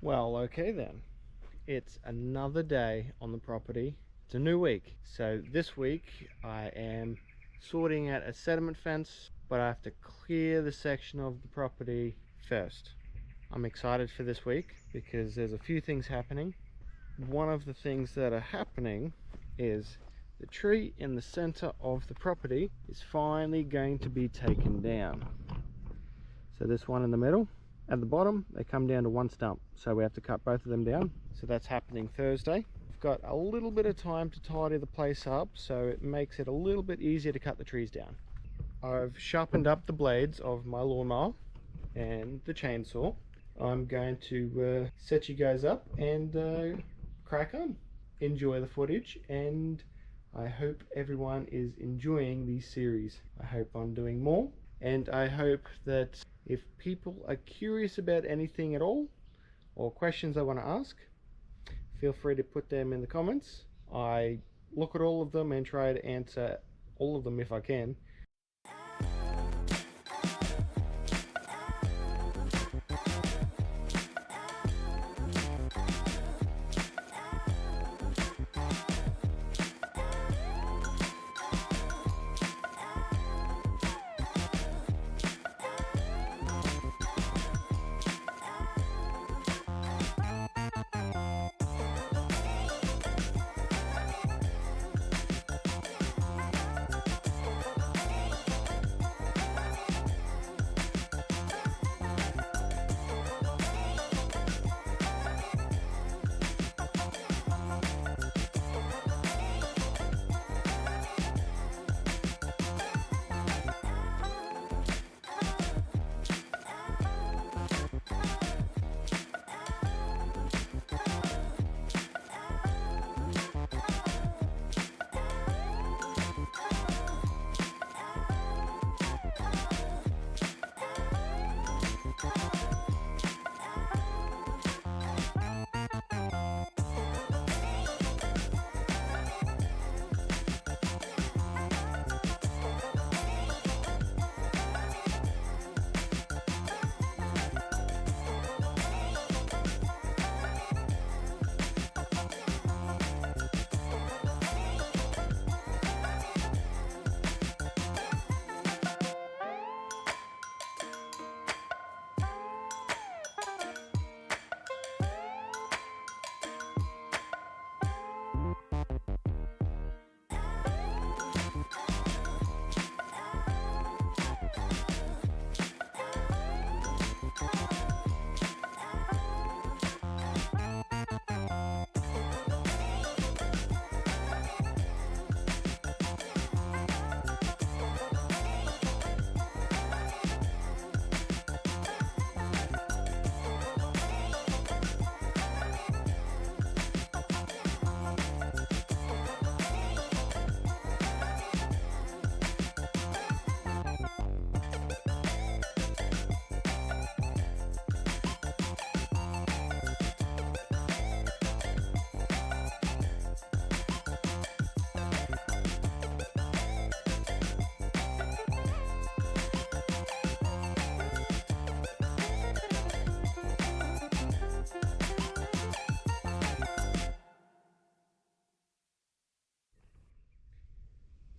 Well, okay then. It's another day on the property. It's a new week. So this week I am sorting out a sediment fence, but I have to clear the section of the property first. I'm excited for this week because there's a few things happening. One of the things that are happening is the tree in the center of the property is finally going to be taken down. So this one in the middle, at the bottom, they come down to one stump. So we have to cut both of them down. So that's happening Thursday. I've got a little bit of time to tidy the place up, so it makes it a little bit easier to cut the trees down. I've sharpened up the blades of my lawnmower and the chainsaw. I'm going to set you guys up and crack on. Enjoy the footage, and I hope everyone is enjoying these series. I hope I'm doing more, and I hope that if people are curious about anything at all or questions they want to ask, feel free to put them in the comments. I look at all of them and try to answer all of them if I can.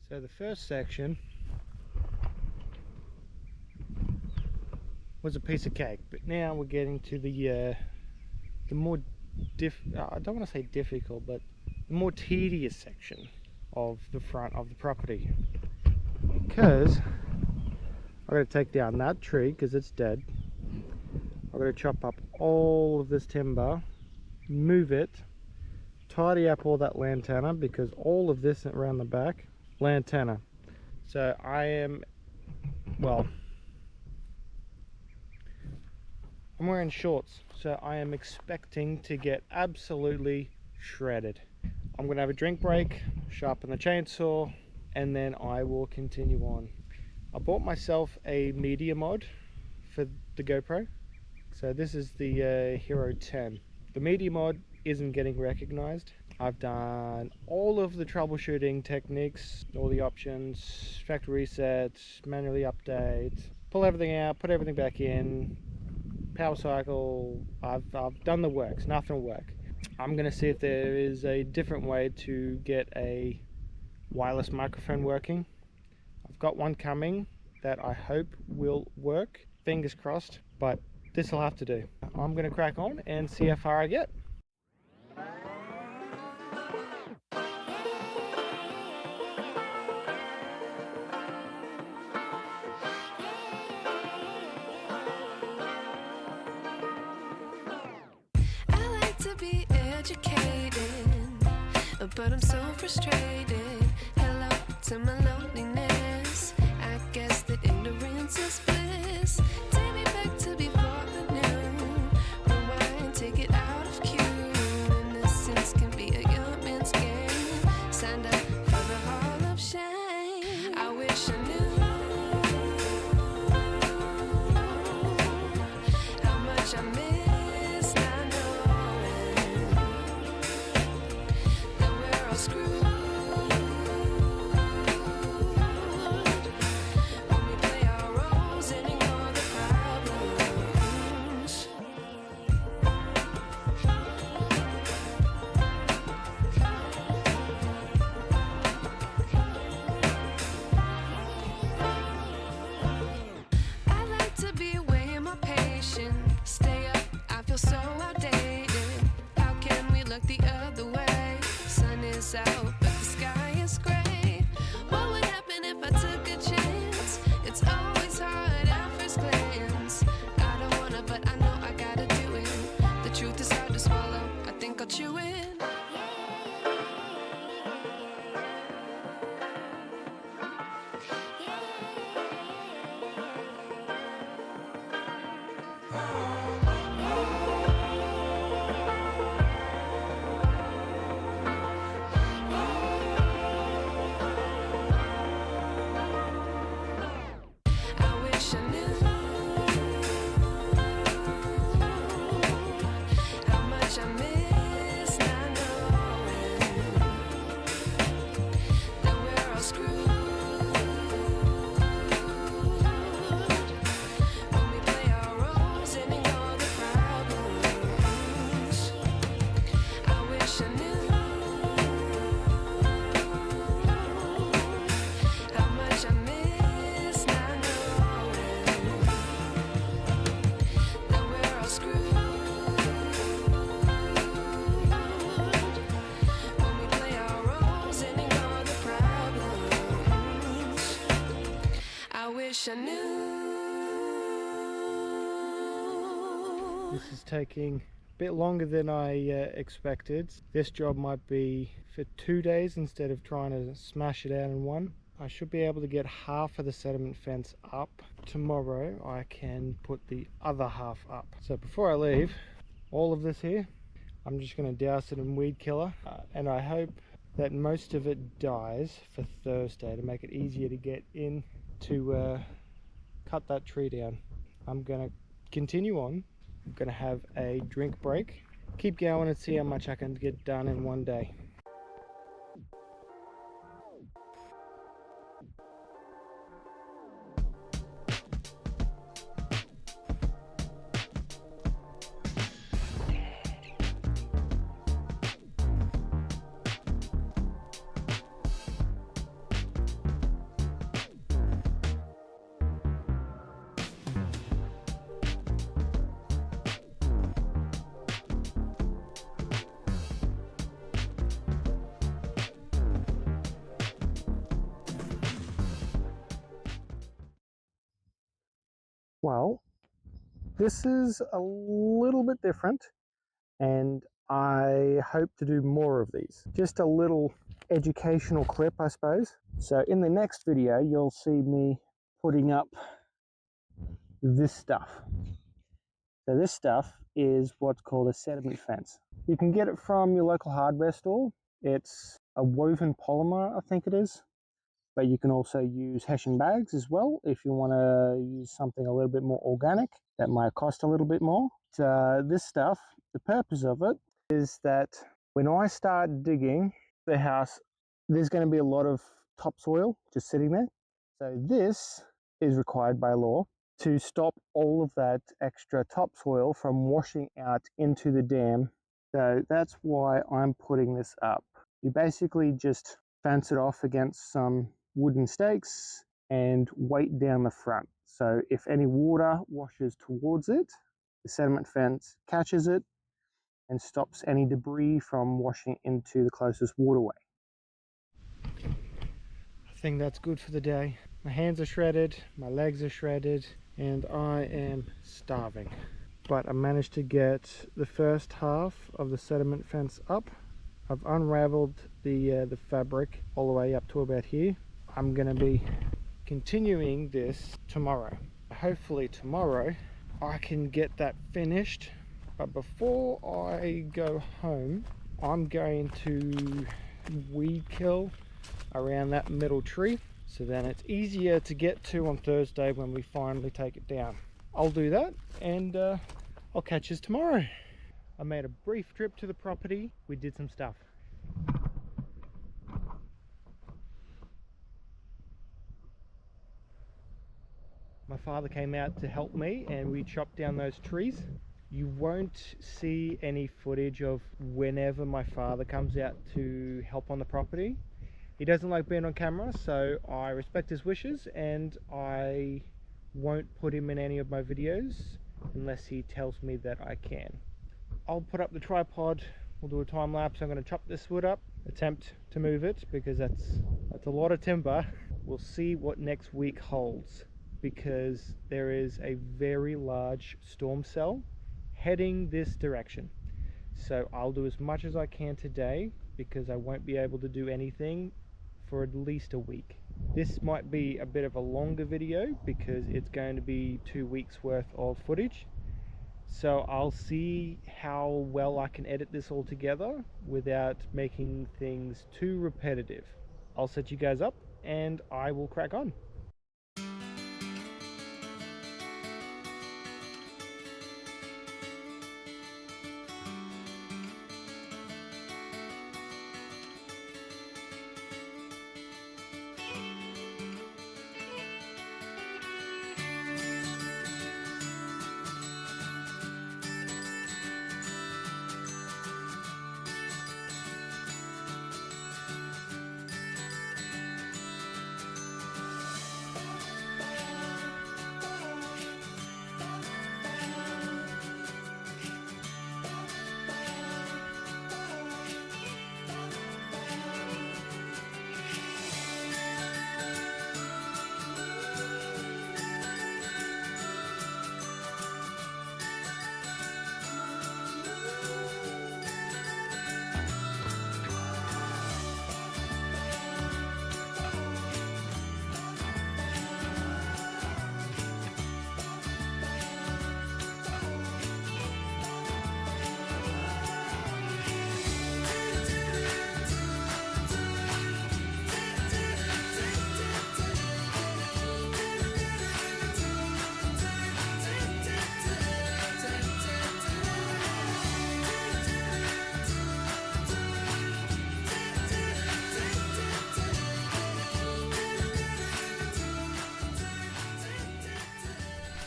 So the first section was a piece of cake, but now we're getting to the more I don't want to say difficult, but the more tedious section of the front of the property, because I've got to take down that tree because it's dead. I've got to chop up all of this timber, move it, tidy up all that lantana, because all of this around the back lantana. So I'm wearing shorts, so I am expecting to get absolutely shredded. I'm gonna have a drink break, sharpen the chainsaw, and then I will continue on. I bought myself a media mod for the GoPro. So this is the Hero 10. The media mod isn't getting recognized. I've done all of the troubleshooting techniques, all the options, factory reset, manually update, pull everything out, put everything back in, power cycle, I've done the works, nothing will work. I'm gonna see if there is a different way to get a wireless microphone working. I've got one coming that I hope will work, fingers crossed, but this will have to do. I'm gonna crack on and see how far I get. I like to be educated, but I'm so frustrated. Hello to my loneliness. I guess that ignorance is bliss. Take me back to before I knew. Rewind, take it out of cue. Innocence can be a young man's game. Signed up for the hall of shame. I wish I knew how much I miss not knowing that we're all screwed. When we play our roles and ignore the problems. I like to be away my patience. Stay up, I feel so outdated. How can we look the other way? Sun is out, but the sky is gray. What would happen if I took a chance? It's always hard at first glance. I don't wanna, but I know I gotta do it. The truth is hard to swallow, I think I'll chew it. I wish I knew how much I miss not knowing that we're all screwed. When we play our roles and ignore the problems. I wish I knew how much I miss not knowing that we're all screwed. When we play our roles and ignore the problems. I wish I knew. This is taking a bit longer than I expected. This job might be for 2 days instead of trying to smash it out in one. I should be able to get half of the sediment fence up. Tomorrow I can put the other half up. So before I leave, all of this here, I'm just going to douse it in weed killer, and I hope that most of it dies for Thursday to make it easier to get in to cut that tree down. I'm going to continue on. I'm going to have a drink break, keep going and see how much I can get done in one day. Well, this is a little bit different, and I hope to do more of these. Just a little educational clip, I suppose. So in the next video, you'll see me putting up this stuff. So this stuff is what's called a sediment fence. You can get it from your local hardware store. It's a woven polymer, I think it is. But you can also use hessian bags as well if you want to use something a little bit more organic. That might cost a little bit more. This stuff, the purpose of it is that when I start digging the house, there's going to be a lot of topsoil just sitting there. So this is required by law. to stop all of that extra topsoil from washing out into the dam. So that's why I'm putting this up. You basically just fence it off against some wooden stakes and weight down the front. So if any water washes towards it, the sediment fence catches it and stops any debris from washing into the closest waterway. I think that's good for the day. My hands are shredded, my legs are shredded, and I am starving. But I managed to get the first half of the sediment fence up. I've unraveled the fabric all the way up to about here. I'm going to be continuing this tomorrow. Hopefully tomorrow I can get that finished. But before I go home, I'm going to weed kill around that middle tree, so then it's easier to get to on Thursday when we finally take it down. I'll do that, and I'll catch you tomorrow. I made a brief trip to the property. We did some stuff. My father came out to help me and we chopped down those trees. You won't see any footage of whenever my father comes out to help on the property. He doesn't like being on camera, so I respect his wishes and I won't put him in any of my videos unless he tells me that I can. I'll put up the tripod, we'll do a time lapse. I'm going to chop this wood up, attempt to move it because that's a lot of timber. We'll see what next week holds, because there is a very large storm cell heading this direction. So I'll do as much as I can today because I won't be able to do anything for at least a week. This might be a bit of a longer video because it's going to be 2 weeks worth of footage. So I'll see how well I can edit this all together without making things too repetitive. I'll set you guys up and I will crack on.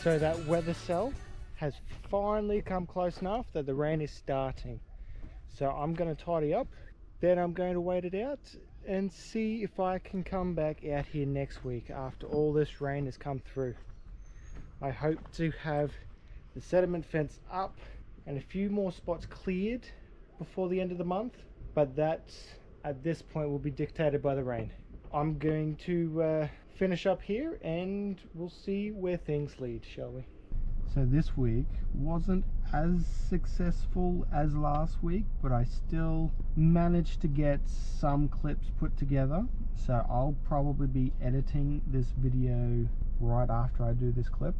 So that weather cell has finally come close enough that the rain is starting. So I'm going to tidy up, then I'm going to wait it out and see if I can come back out here next week after all this rain has come through. I hope to have the sediment fence up and a few more spots cleared before the end of the month, but that at this point will be dictated by the rain. I'm going to finish up here and we'll see where things lead, shall we? So this week wasn't as successful as last week, but I still managed to get some clips put together. So I'll probably be editing this video right after I do this clip.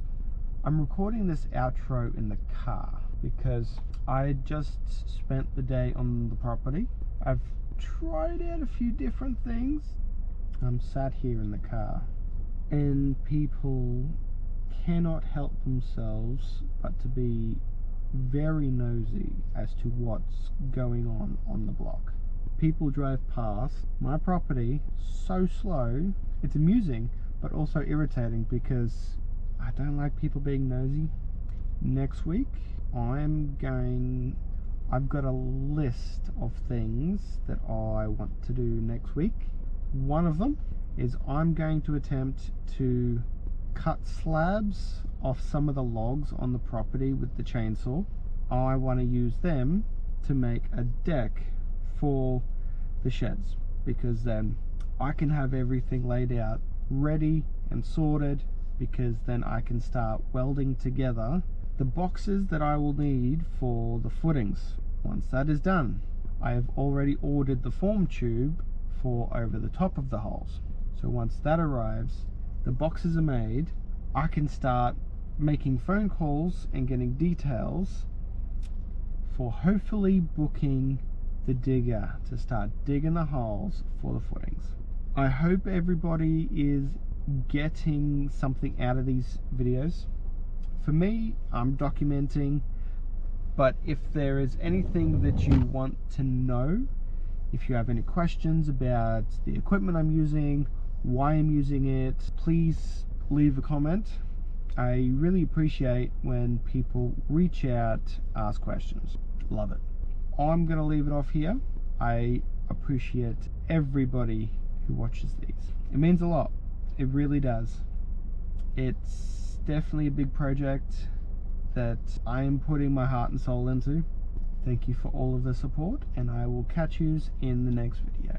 I'm recording this outro in the car because I just spent the day on the property. I've tried out a few different things. I'm sat here in the car and people cannot help themselves but to be very nosy as to what's going on the block. People drove past my property so slow. It's amusing but also irritating because I don't like people being nosy. Next week I've got a list of things that I want to do next week. One of them is I'm going to attempt to cut slabs off some of the logs on the property with the chainsaw. I want to use them to make a deck for the sheds, because then I can have everything laid out ready and sorted, because then I can start welding together the boxes that I will need for the footings. Once that is done, I have already ordered the form tube for over the top of the holes. So once that arrives, the boxes are made, I can start making phone calls and getting details for hopefully booking the digger to start digging the holes for the footings. I hope everybody is getting something out of these videos. For me, I'm documenting, but if there is anything that you want to know, if you have any questions about the equipment I'm using, why I'm using it, please leave a comment. I really appreciate when people reach out, ask questions. Love it. I'm gonna leave it off here. I appreciate everybody who watches these. It means a lot. It really does. It's definitely a big project that I am putting my heart and soul into. Thank you for all of the support, and I will catch you in the next video.